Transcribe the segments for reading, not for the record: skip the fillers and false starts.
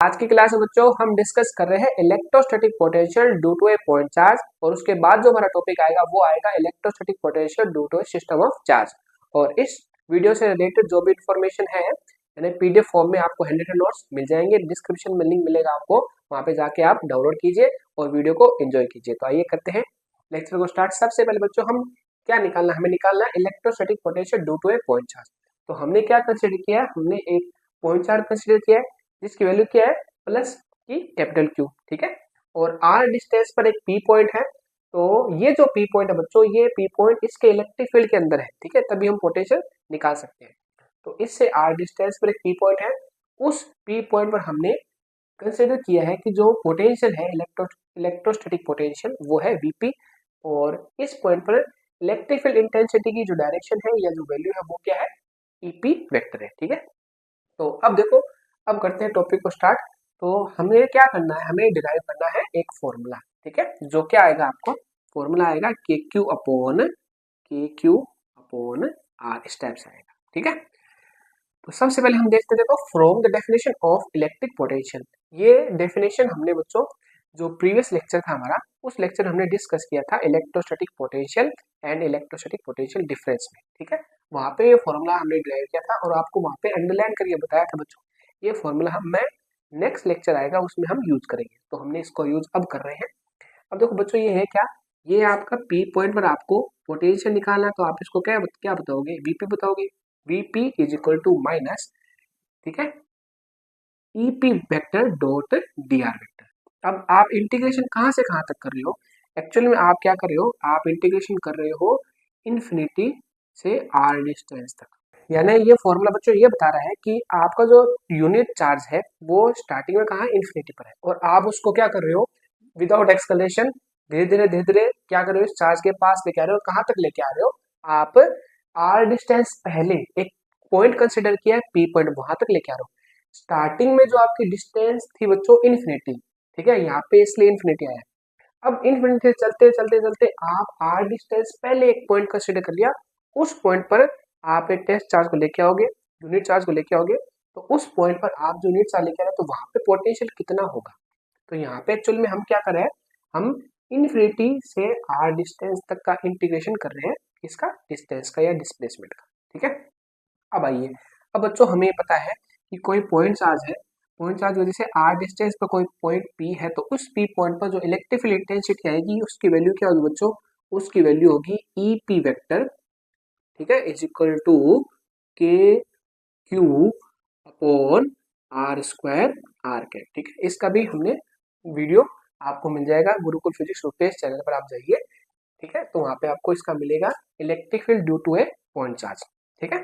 आज की क्लास में बच्चों हम डिस्कस कर रहे हैं electrostatic potential due to a point charge, और उसके बाद जो हमारा टॉपिक आएगा वो आएगा electrostatic potential due to a system of charge. और इस वीडियो से रिलेटेड जो भी इंफॉर्मेशन है यानी पीडीएफ फॉर्म में आपको हैंड नोट्स मिल जाएंगे, डिस्क्रिप्शन में लिंक मिलेगा आपको, वहां पे जाके आप डाउनलोड कीजिए और वीडियो को एंजॉय कीजिए। तो आइए करते हैं लेक्चर को स्टार्ट। सबसे पहले बच्चों हम क्या निकालना, हमें निकालना है electrostatic potential due to a point charge. तो हमने क्या कंसिडर किया, हमने एक पॉइंट चार्ज कंसिडर किया है जिसकी वैल्यू क्या है प्लस की कैपिटल क्यू, ठीक है। और आर डिस्टेंस पर एक पी पॉइंट है, तो ये जो पी पॉइंट है बच्चों, ये पी पॉइंट इसके इलेक्ट्रिक फील्ड के अंदर है, ठीक है, तभी हम पोटेंशियल निकाल सकते हैं। तो इससे आर डिस्टेंस पर एक पी पॉइंट है, उस पी पॉइंट पर हमने कंसिडर किया है कि जो पोटेंशियल है इलेक्ट्रोस्टैटिक पोटेंशियल वो है वीपी, और इस पॉइंट पर इलेक्ट्रिक फील्ड इंटेंसिटी की जो डायरेक्शन है या जो वैल्यू है वो क्या है, ईपी वेक्टर है, ठीक है। तो अब देखो, अब करते हैं टॉपिक को स्टार्ट। तो हमें क्या करना है, हमें डिराइव करना है एक फॉर्मूला, ठीक है, जो क्या आएगा आपको, फॉर्मूला आएगा के क्यू अपॉन आर स्टेप्स आएगा, ठीक है। तो सबसे पहले हम देखते हैं, देखो, from the definition of electric potential. ये डेफिनेशन हमने बच्चों जो प्रीवियस लेक्चर था हमारा, उस लेक्चर हमने डिस्कस किया था electrostatic potential and electrostatic potential difference में, ठीक है। वहां पे ये फॉर्मूला हमने डिराइव किया था और आपको वहां पे अंडरलाइन करके बताया था बच्चों, ये फॉर्मूला हम मैं नेक्स्ट लेक्चर आएगा उसमें हम यूज करेंगे, तो हमने इसको यूज अब कर रहे हैं। अब देखो बच्चों, ये है क्या, ये आपका पी पॉइंट पर आपको पोटेंशियल निकालना है, तो आप इसको क्या क्या बताओगे, वीपी बताओगे। VP is equal to minus, ठीक है, EP vector dot D R vector. अब आप इंटीग्रेशन कहाँ से कहाँ तक कर रहे हो, एक्चुअली में आप क्या कर रहे हो, आप इंटीग्रेशन कर रहे हो इन्फिनिटी से आर डिस्टेंस तक। यानी ये फॉर्मूला बच्चों ये बता रहा है कि आपका जो यूनिट चार्ज है वो स्टार्टिंग में कहाँ इन्फिनिटी पर है, और आप उसको क्या कर रहे हो विदाउट एक्सकलेशन धीरे धीरे क्या कर रहे हो, इस चार्ज के पास लेके आ रहे हो, कहाँ तक लेके आ रहे हो आप, आर डिस्टेंस पहले एक पॉइंट कंसिडर किया है पी पॉइंट, वहां तक लेके आ रहे हो। स्टार्टिंग में जो आपकी डिस्टेंस थी बच्चों इन्फिनिटी, ठीक है, यहाँ पे इसलिए इन्फिनिटी आया। अब इन्फिनिटी चलते चलते चलते आप आर डिस्टेंस पहले एक पॉइंट कंसिडर कर लिया, उस पॉइंट पर आप एक टेस्ट चार्ज को लेके आओगे, यूनिट चार्ज को लेके आओगे, तो उस पॉइंट पर आप जो यूनिट चार्ज लेके आ रहे हैं तो वहां पे पोटेंशियल कितना होगा। तो यहाँ पे एक्चुअल में हम क्या कर रहे हैं, हम इन्फिनिटी से आर डिस्टेंस तक का इंटीग्रेशन कर रहे हैं, इसका डिस्टेंस का या डिस्प्लेसमेंट का, ठीक है। अब आइए, अब बच्चों हमें पता है कि कोई पॉइंट चार्ज है, पॉइंट चार्ज की वजह से आर डिस्टेंस पर कोई पॉइंट पी है, तो उस पी पॉइंट पर जो इलेक्ट्रिक फील्ड इंटेंसिटी आएगी उसकी वैल्यू क्या होगी बच्चों, उसकी वैल्यू होगी ई पी वेक्टर, ठीक है, is equal to K Q upon R square R cap, ठीक है। इसका भी हमने वीडियो आपको मिल जाएगा गुरुकुल फिजिक्स रुपेश चैनल पर, आप जाइए, ठीक है, तो वहां पे आपको इसका मिलेगा electric field due to a point charge, ठीक है।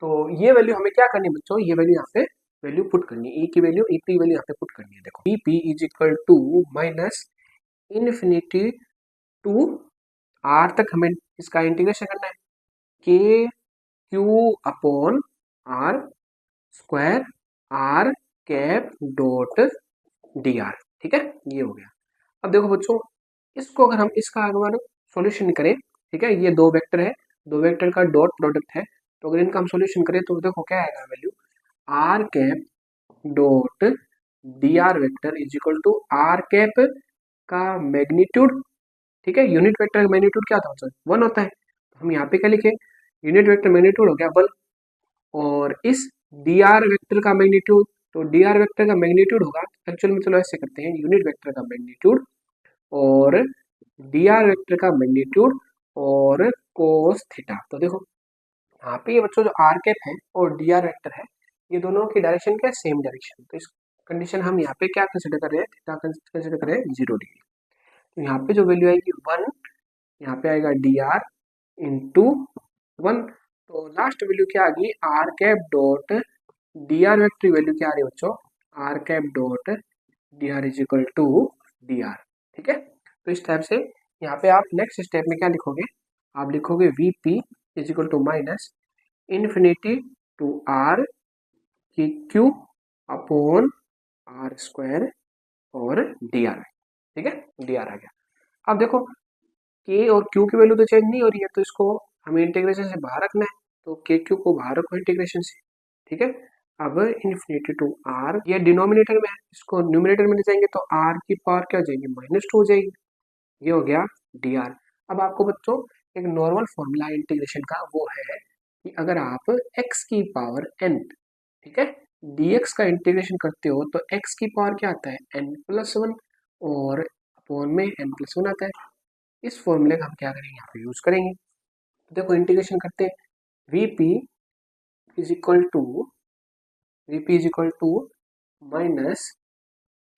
तो ये वैल्यू हमें क्या करनी है बच्चों, ये वैल्यू यहाँ पे वैल्यू पुट करनी है, ई की वैल्यू ई पी वैल्यू यहाँ पे पुट करनी है। देखो E P is equal to minus infinity to R तक हमें इसका इंटीग्रेशन करना है, K Q upon R square R cap dot D R, ठीक है, ये हो गया। अब देखो बच्चों, इसको अगर हम इसका अगर सॉल्यूशन करें, ठीक है, ये दो वेक्टर है, दो वेक्टर का डॉट प्रोडक्ट है, तो अगर इनका हम सॉल्यूशन करें तो देखो क्या आएगा value, R cap dot D R vector is equal to R cap का मैग्नीट्यूड, ठीक है, यूनिट वेक्टर का मैग्नीट्यूड क्या होता है, वन होता है, तो हम यहाँ पे क्या लिखे, यूनिट वेक्टर मैग्नीट्यूड हो गया वन, और इस डी आर वेक्टर का मैग्नीट्यूड, तो डी आर वेक्टर का मैग्नीट्यूड होगा, एक्चुअल में चलो ऐसे करते हैं, यूनिट वेक्टर का मैग्नीट्यूड और डी आर वेक्टर का मैग्नीट्यूड और कोस थीटा। तो देखो यहाँ पे ये बच्चों जो आर कैप है और डी आर वेक्टर है, ये दोनों की डायरेक्शन क्या है, सेम डायरेक्शन, तो इस कंडीशन हम यहाँ पे क्या कंसिडर कर रहे हैं, थीटा कंसिडर कर रहे हैं 0 डिग्री। तो यहाँ पे जो वैल्यू आएगी वन, यहाँ पे आएगा डी आर इंटू वन, तो लास्ट वैल्यू क्या आ गई, R cap dot D R vector value क्या आ रही है बच्चों, R cap dot D R is equal to D R, ठीक है। तो इस टाइप से यहाँ पे आप नेक्स्ट स्टेप में क्या लिखोगे, आप लिखोगे V P is equal to minus infinity to R की क्यू अपॉन आर स्क्वायर और डी आर, ठीक है, डी आर आ गया। अब देखो के और क्यू की वैल्यू तो चेंज नहीं हो रही है, तो इसको हमें इंटीग्रेशन से बाहर रखना है, तो के क्यू को बाहर रखो इंटीग्रेशन से, ठीक है। अब इन्फिनिटी टू आर, ये डिनोमिनेटर में है, इसको न्यूमिनेटर में ले जाएंगे तो आर की पावर क्या हो जाएगी, -2 हो जाएगी। ये हो गया डी आर। अब आपको बच्चों एक नॉर्मल फॉर्मूला इंटीग्रेशन का वो है कि अगर आप x की पावर n, ठीक है, dx का इंटीग्रेशन करते हो तो x की पावर क्या आता है, n+1 और अपॉन में n+1 आता है। इस फॉर्मूले का हम क्या करेंगे, यहाँ पे यूज करेंगे। तो देखो इंटीग्रेशन करते हैं, vp is equal to minus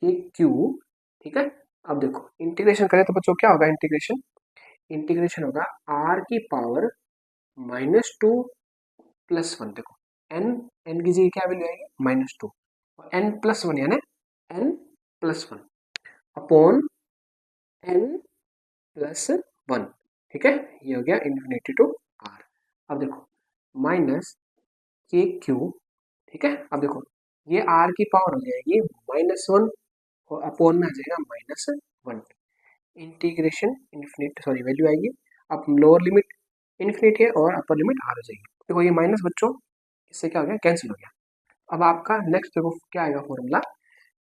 K Q, ठीक है। अब देखो इंटीग्रेशन करें तो बच्चों क्या होगा, इंटीग्रेशन होगा r की पावर -2 + 1। देखो n की जगह क्या वैल्यू आएगी, -2, n+1 यानी n+1 अपॉन n+1, ठीक है। ये हो गया इन्फिनिटी टू r। अब देखो माइनस के क्यू, ठीक है। अब देखो ये r की पावर हो जाएगी -1 और अपॉन में आ जाएगा -1, इंटीग्रेशन इन्फिनिटी, सॉरी वैल्यू आएगी, अब लोअर लिमिट इन्फिनिटी है और अपर लिमिट r हो जाएगी। देखो ये माइनस बच्चों इससे क्या हो गया, कैंसिल हो गया। अब आपका नेक्स्ट देखो क्या आएगा फॉर्मूला,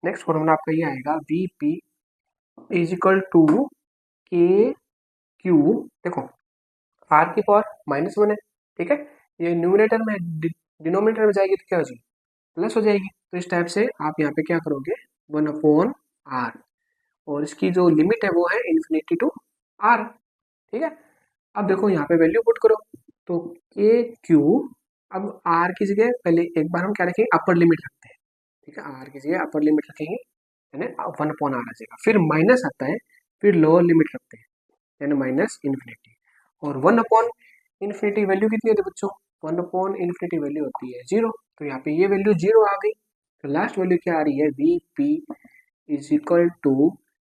नेक्स्ट फॉर्मूला आपका ये आएगा V P is equal to K Q. देखो आर की पावर -1 है, ठीक है, ये न्यूमिनेटर में डिनोमिनेटर में जाएगी तो क्या हो जाएगी, प्लस हो जाएगी। तो इस टाइप से आप यहाँ पे क्या करोगे, 1/r, और इसकी जो लिमिट है वो है इन्फिनिटी टू r, ठीक है। अब देखो यहाँ पे वैल्यू पुट करो तो के क्यू, अब r की जगह पहले एक बार हम क्या रखेंगे, अपर लिमिट रखते हैं, ठीक है, r की जगह अपर लिमिट रखेंगे यानी 1/r आ जाएगा, फिर माइनस आता है, फिर लोअर लिमिट रखते हैं यानी -इन्फिनिटी, और 1/इन्फिनिटी वैल्यू कितनी होती है बच्चों, 1/इन्फिनिटी वैल्यू होती है 0, तो यहाँ पे ये वैल्यू 0 आ गई। तो लास्ट वैल्यू क्या आ रही है, V P is equal to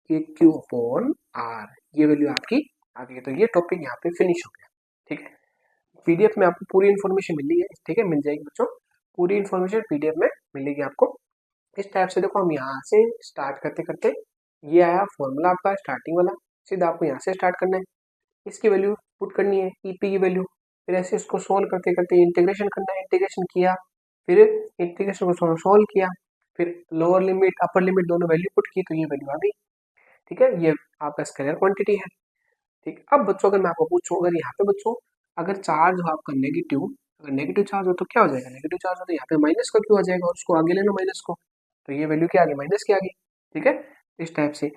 K Q upon R, ये वैल्यू आपकी आ गई। तो ये टॉपिक यहाँ पे फिनिश हो गया, ठीक है। पीडीएफ में आपको पूरी इन्फॉर्मेशन मिल रही है, ठीक है, मिल जाएगी बच्चों, पूरी इन्फॉर्मेशन पीडीएफ में मिलेगी आपको। इस टाइप से देखो हम यहाँ से स्टार्ट करते करते ये आया फॉर्मूला आपका स्टार्टिंग वाला, सीधा आपको यहाँ से स्टार्ट करना है, इसकी वैल्यू पुट करनी है, ईपी की वैल्यू, फिर ऐसे इसको सोल्व करते करते इंटीग्रेशन करना है, इंटीग्रेशन किया, फिर इंटीग्रेशन को सोल्व किया, फिर लोअर लिमिट अपर लिमिट दोनों वैल्यू पुट की तो ये वैल्यू आ गई, ठीक है। ये आपका स्केलर क्वांटिटी है, ठीक। अब बच्चों अगर मैं आपको पूछूं, अगर यहाँ पे बच्चों अगर चार्ज हो आपका नेगेटिव, अगर नेगेटिव चार्ज हो तो क्या हो जाएगा, नेगेटिव चार्ज हो तो यहाँ पे माइनस का क्यों आ जाएगा और उसको आगे लेना माइनस को, तो ये वैल्यू क्या आ गई, माइनस की आ गई, ठीक है, इस टाइप से।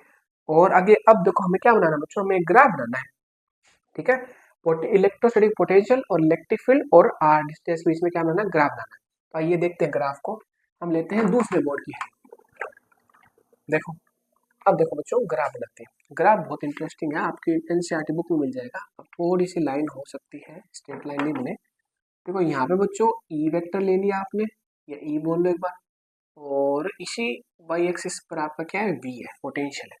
और आगे अब देखो हमें क्या बनाना है बच्चों, हमें एक ग्राफ बनाना है, ठीक है, इलेक्ट्रोस्टैटिक पोटेंशियल और इलेक्ट्रिक फील्ड और आर डिस्टेंस बीच में क्या बनाना है, ग्राफ बनाना है। तो आइए देखते हैं ग्राफ को, हम लेते हैं दूसरे बोर्ड की हेल्प। देखो अब देखो बच्चों ग्राफ बनाते हैं, ग्राफ बहुत इंटरेस्टिंग है, आपकी एनसीईआरटी बुक में मिल जाएगा। अब थोड़ी सी लाइन हो सकती है, स्ट्रेट लाइन नहीं बने। देखो यहाँ पे बच्चों ई वेक्टर ले लिया आपने, या ई बोल लो एक बार, और इसी वाई एक्सिस पर आपका क्या है, वी है, पोटेंशियल है,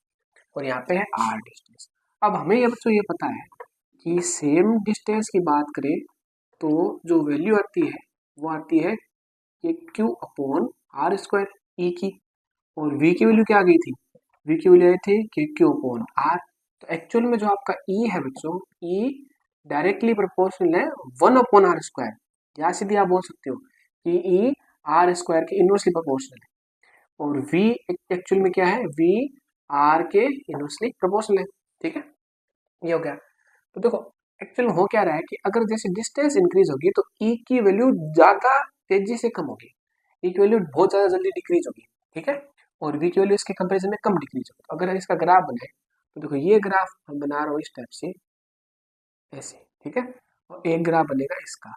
और यहाँ पे है आर डिस्टेंस। अब हमें ये बच्चों ये पता है कि सेम डिस्टेंस की बात करें तो जो वैल्यू आती है वो आती है कि क्यू अपॉन आर स्क्वायर ई की, और वी की वैल्यू क्या आ गई थी, वी की वैल्यू आई थी कि क्यू अपॉन आर। तो एक्चुअल में जो आपका ई है बच्चों, ई डायरेक्टली प्रोपोर्शनल है 1/r², या सीधे आप बोल सकते हो कि ई r² के इनवर्सली प्रोपोर्शनल है, और v एक्चुअल में क्या है, v r के इनवर्सली प्रोपोर्शनल है, ठीक है, ये हो गया। तो देखो एक्चुअल में हो क्या रहा है कि अगर जैसे डिस्टेंस इंक्रीज होगी तो ई की वैल्यू ज्यादा तेजी से कम होगी, ई की वैल्यू बहुत ज्यादा जल्दी डिक्रीज होगी, ठीक है, और वी की वैल्यू इसके कंपेरिजन में कम डिक्रीज होगी। तो अगर इसका ग्राफ बनाए तो देखो ये ग्राफ हम बना रहा हूँ इस टाइप से, ऐसे, ठीक है, और एक ग्राफ बनेगा इसका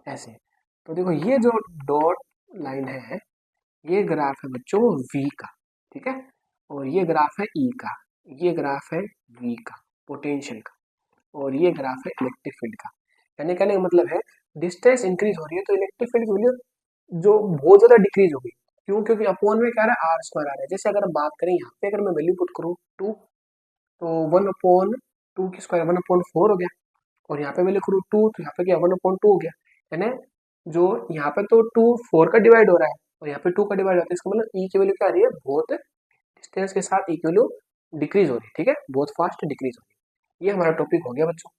ऐसे। तो देखो ये जो डॉट लाइन है ये ग्राफ है बच्चों v का, ठीक है, और ये ग्राफ है e का, ये ग्राफ है v का पोटेंशियल का, और ये ग्राफ है इलेक्ट्रिक फील्ड का। यानी कहने का मतलब है डिस्टेंस इंक्रीज हो रही है तो इलेक्ट्रिक फील्ड की वैल्यू जो बहुत ज्यादा डिक्रीज हो गई, क्यों, क्योंकि अपॉन में क्या आ रहा है r² आ रहा है। जैसे अगर हम बात करें यहाँ पे, अगर मैं वैल्यू पुट करूँ 2, तो 1/2 की स्क्वायर 1/4 हो गया, और यहाँ पे वैल्यू करूँ 2 तो यहाँ पे क्या 1/2 हो गया, यानी जो यहाँ पे तो 2 4 का डिवाइड हो रहा है और यहाँ पे 2 का डिवाइड होता है, इसका मतलब ई की वैल्यू क्या आ रही है, बहुत डिस्टेंस के साथ ई की वैल्यू डिक्रीज हो रही है, ठीक है, बहुत फास्ट डिक्रीज हो रही है। ये हमारा टॉपिक हो गया बच्चों,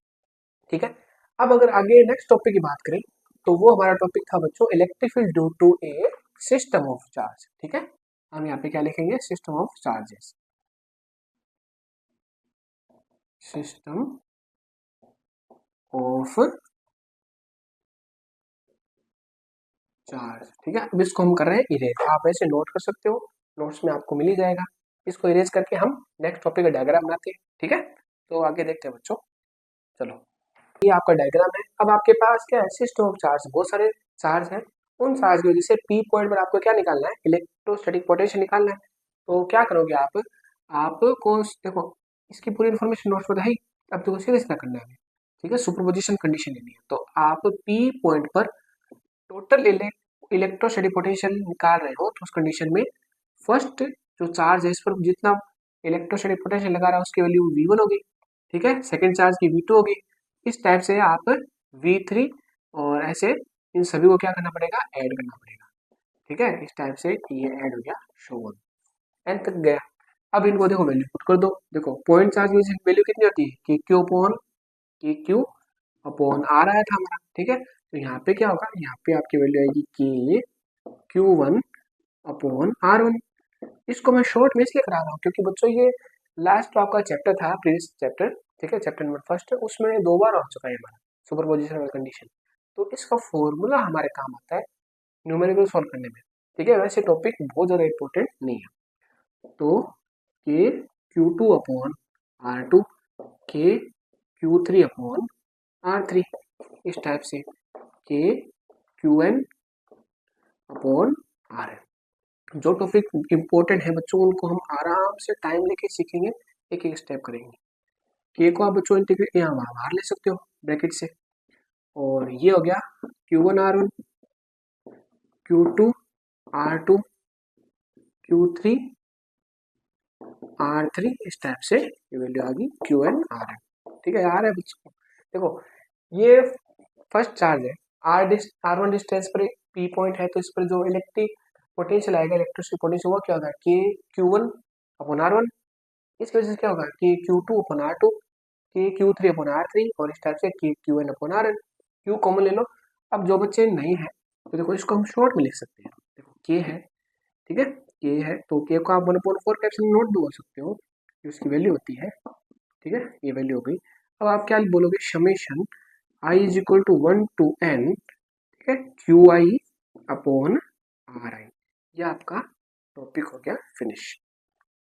ठीक है। अब अगर आगे नेक्स्ट टॉपिक की बात करें तो वो हमारा टॉपिक था बच्चों electric field due to a system of charge. ठीक है, हम यहाँ पे क्या लिखेंगे, system of charges, system of charge. ठीक है, अब इसको हम कर रहे हैं इरेज। आप ऐसे नोट कर सकते हो, नोट्स में आपको मिल ही जाएगा। इसको इरेज करके हम नेक्स्ट टॉपिक का डायग्राम बनाते हैं। ठीक है, तो आगे देखते हैं बच्चों। चलो, ये आपका डायग्राम है। अब आपके पास क्या है, सिस्टम ऑफ चार्ज, बहुत सारे चार्ज हैं। उन चार्ज की वजह से पी पॉइंट पर आपको क्या निकालना है, इलेक्ट्रोस्टैटिक पोटेंशियल निकालना है। तो क्या करोगे आपको देखो इसकी पूरी इन्फॉर्मेशन नोट्स पर है ही। अब देखो सीधे सीधा करना है। ठीक है, सुपरपोजिशन कंडीशन लेनी है। तो आप पी पॉइंट पर टोटल इलेक्ट्रोस्टैटिक पोटेंशियल निकाल रहे हो, तो उस कंडीशन में फर्स्ट जो चार्ज है इस पर जितना इलेक्ट्रोस्टैटिक पोटेंशियल लगा रहा है उसकी वैल्यू V1 होगी। ठीक है, सेकंड चार्ज की V2 होगी। इस टाइप से आप V3 और ऐसे इन सभी को क्या करना पड़ेगा, ऐड करना पड़ेगा। ठीक है, इस टाइप से ये ऐड हो गया, शो वन एन तक गया। अब इनको देखो वैल्यू पुट कर दो। देखो पॉइंट चार्ज की वैल्यू कितनी होती है, के क्यू अपॉन आर आया था हमारा। ठीक है, तो यहाँ पे क्या होगा, यहाँ पे आपकी वैल्यू आएगी के Q1 अपॉन R1। इसको मैं शॉर्ट में इसलिए करा रहा हूँ क्योंकि बच्चों ये लास्ट आपका चैप्टर था, प्रीवियस चैप्टर। ठीक है, चैप्टर नंबर फर्स्ट, उसमें 2 बार हो चुका है हमारा सुपरपोजिशन और कंडीशन। तो इसका फॉर्मूला हमारे काम आता है न्यूमेरिकल सॉल्व करने में। ठीक है, वैसे टॉपिक बहुत ज़्यादा इंपॉर्टेंट नहीं है। तो के Q2 अपॉन R2, के Q3 अपॉन R3, इस टाइप से के Qn अपॉन Rn। जो टॉपिक इंपॉर्टेंट है बच्चों उनको हम आराम से टाइम लेके सीखेंगे, एक एक स्टेप करेंगे। के को आप बच्चों इंटीग्रेट यहाँ बाहर ले सकते हो ब्रैकेट से, और ये हो गया Q1 R1, Q2 R2, Q3 R3, इस टाइप से ये वैल्यू आ गई Qn Rn। ठीक है, आ रहा है बच्चों, देखो ये फर्स्ट चार्ज है, R1 डिस्टेंस पर पी पॉइंट है, तो इस पर जो इलेक्ट्रिक पोटेंशियल आएगा, इलेक्ट्रिक पोटेंशियल वो क्या होगा, के Q1 अपॉन R1। इसकी वजह से क्या होगा, के Q2 अपॉन R2, के Q3 अपॉन R3, और इस टाइप से के Qn upon Rn। Q common ले लो। अब जो बच्चे नहीं है तो देखो इसको हम शॉर्ट में लिख सकते हैं। देखो के है, ठीक है, के है तो के को आप 1/4 टाइप से नोट भी बोल सकते हो, ये उसकी वैल्यू होती है। ठीक है, ये वैल्यू हो गई। अब आप क्या बोलोगे, summation I is equal to 1 to n, ठीक है, Q I upon R I. ये आपका टॉपिक हो गया फिनिश।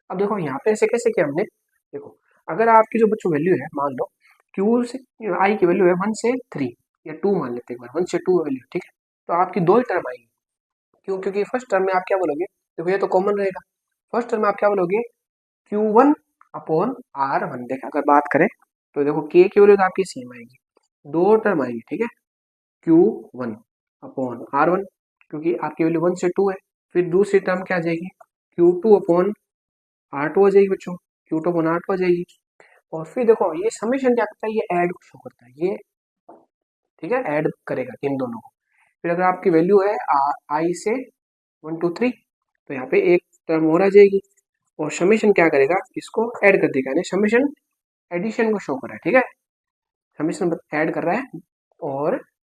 अब देखो यहाँ पे ऐसे कैसे किया हमने, देखो अगर आपकी जो बच्चों वैल्यू है, मान लो क्यू से आई की वैल्यू है 1 से 3 या 2 मान लेते हैं, एक बार 1 से 2 वैल्यू। ठीक है, तो आपकी दो ही टर्म आएगी। क्यों, क्योंकि फर्स्ट टर्म में आप क्या बोलोगे, देखो ये तो कॉमन रहेगा। फर्स्ट टर्म में आप क्या बोलोगे, Q1 अपॉन R1। देखा अगर बात करें तो देखो के की वैल्यू तो आपकी सेम आएगी, दो टर्म आएगी। ठीक है, Q1 अपॉन R1, क्योंकि आपकी वैल्यू 1 से 2 है। फिर दूसरी टर्म क्या आ जाएगी, Q2 अपॉन R2 आ जाएगी बच्चों, Q2 अपॉन R2 आ जाएगी। और फिर देखो ये समेशन क्या करता है, ये ऐड शो करता है ये। ठीक है, ऐड करेगा इन दोनों को। फिर अगर आपकी वैल्यू है आई से 1 to 3, तो यहाँ पे एक टर्म और आ जाएगी, और समेशन क्या करेगा, इसको ऐड कर देगा, यानी समेशन एडिशन को शो कर रहा है। ठीक है, समेशन ऐड कर रहा है, और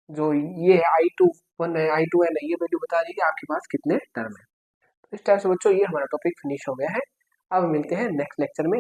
जो ये है I2 1 है, I2n है, ये वैल्यू बता देगी आपके पास कितने टर्म है। तो इस टाइप से बच्चों ये हमारा टॉपिक फिनिश हो गया है। अब मिलते हैं नेक्स्ट लेक्चर में।